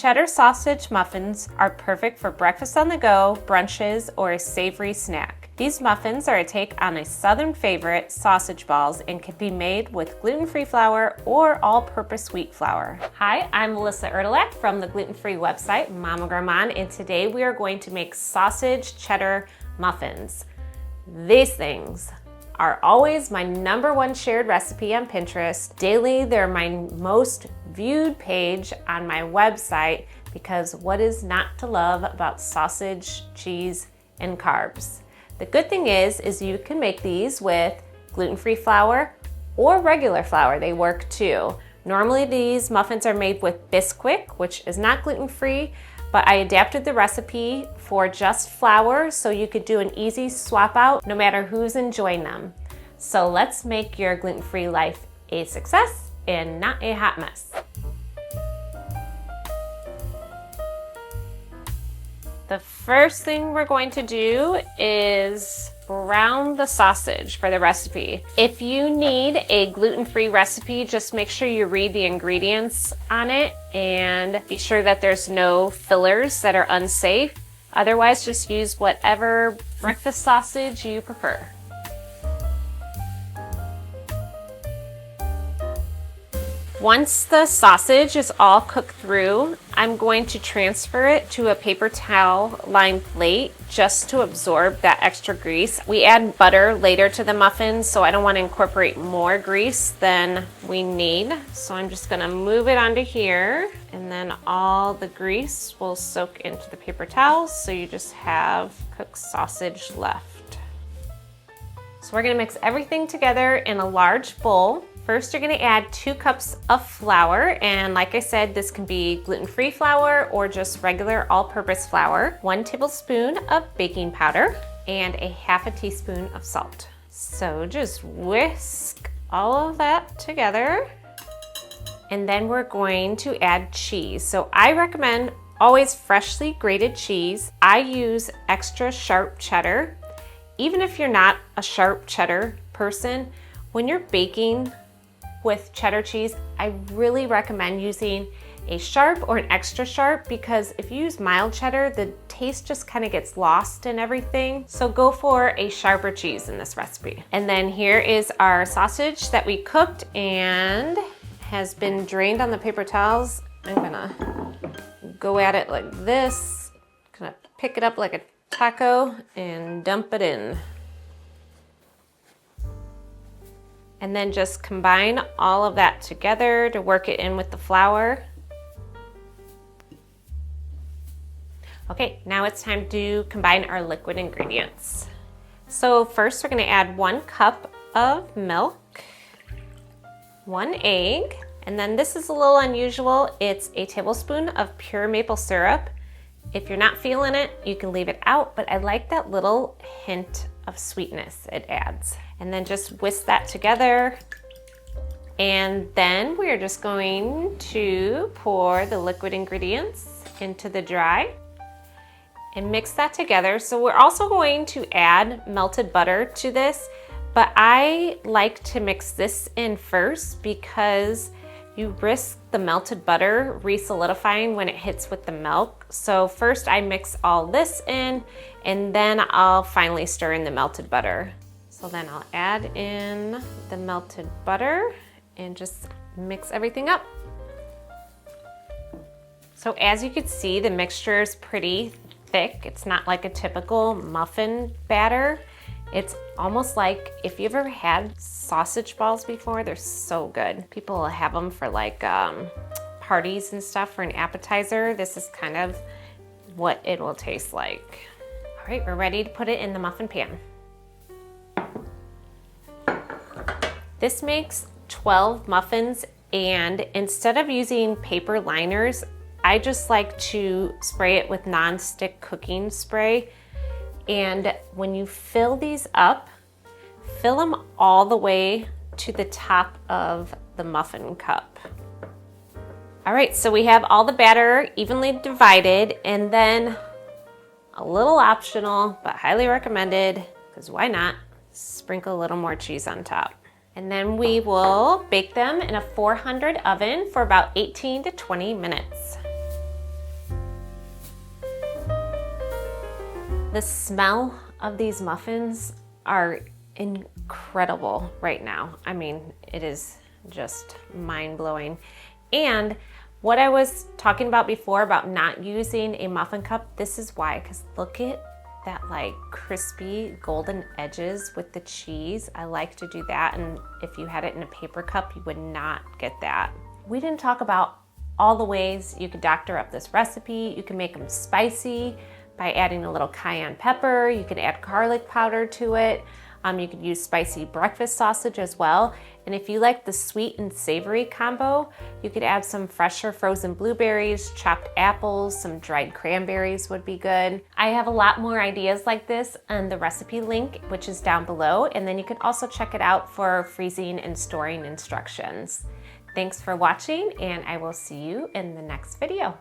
Cheddar sausage muffins are perfect for breakfast on the go, brunches, or a savory snack. These muffins are a take on a southern favorite, sausage balls, and can be made with gluten-free flour or all-purpose wheat flour. Hi, I'm Melissa Erdelak from the gluten-free website Mama Gourmand, and today we are going to make sausage cheddar muffins. These things are always my #1 shared recipe on Pinterest. Daily, they're my most viewed page on my website because what is not to love about sausage, cheese, and carbs? The good thing is you can make these with gluten-free flour or regular flour. They work too. Normally these muffins are made with Bisquick, which is not gluten-free, but I adapted the recipe for just flour so you could do an easy swap out no matter who's enjoying them. So let's make your gluten-free life a success and not a hot mess. The first thing we're going to do is brown the sausage for the recipe. If you need a gluten-free recipe, just make sure you read the ingredients on it and be sure that there's no fillers that are unsafe. Otherwise, just use whatever breakfast sausage you prefer. Once the sausage is all cooked through, I'm going to transfer it to a paper towel lined plate just to absorb that extra grease. We add butter later to the muffins, so I don't want to incorporate more grease than we need. So I'm just gonna move it onto here, and then all the grease will soak into the paper towels, so you just have cooked sausage left. So we're gonna mix everything together in a large bowl. First, you're gonna add 2 cups of flour, and like I said, this can be gluten-free flour or just regular all-purpose flour, 1 tablespoon of baking powder, and a ½ teaspoon of salt. So just whisk all of that together, and then we're going to add cheese. So I recommend always freshly grated cheese. I use extra sharp cheddar. Even if you're not a sharp cheddar person, when you're baking with cheddar cheese, I really recommend using a sharp or an extra sharp, because if you use mild cheddar, the taste just kind of gets lost in everything. So go for a sharper cheese in this recipe. And then here is our sausage that we cooked and has been drained on the paper towels. I'm gonna go at it like this, kind of pick it up like a taco and dump it in. And then just combine all of that together to work it in with the flour. Okay, now it's time to combine our liquid ingredients. So first we're gonna add 1 cup of milk, 1 egg, and then this is a little unusual. It's a tablespoon of pure maple syrup. If you're not feeling it, you can leave it out, but I like that little hint of sweetness it adds. And then just whisk that together. And then we are just going to pour the liquid ingredients into the dry and mix that together. So we're also going to add melted butter to this, but I like to mix this in first because you risk the melted butter re-solidifying when it hits with the milk. So first I mix all this in, and then I'll finally stir in the melted butter. So then I'll add in the melted butter and just mix everything up. So as you can see, the mixture is pretty thick. It's not like a typical muffin batter. It's almost like, if you ever had sausage balls before, they're so good. People will have them for like parties and stuff for an appetizer. This is kind of what it will taste like. All right, we're ready to put it in the muffin pan. This makes 12 muffins, and instead of using paper liners, I just like to spray it with non-stick cooking spray. And when you fill these up, fill them all the way to the top of the muffin cup. All right, so we have all the batter evenly divided, and then a little optional, but highly recommended, because why not, sprinkle a little more cheese on top. And then we will bake them in a 400 oven for about 18 to 20 minutes. The smell of these muffins are incredible right now. I mean, it is just mind-blowing. And what I was talking about before about not using a muffin cup, this is why, because look at that like crispy golden edges with the cheese. I like to do that, and if you had it in a paper cup, you would not get that. We didn't talk about all the ways you could doctor up this recipe. You can make them spicy by adding a little cayenne pepper. You can add garlic powder to it. You could use spicy breakfast sausage as well. And if you like the sweet and savory combo, you could add some fresh or frozen blueberries, chopped apples, some dried cranberries would be good. I have a lot more ideas like this on the recipe link, which is down below. And then you can also check it out for freezing and storing instructions. Thanks for watching, and I will see you in the next video.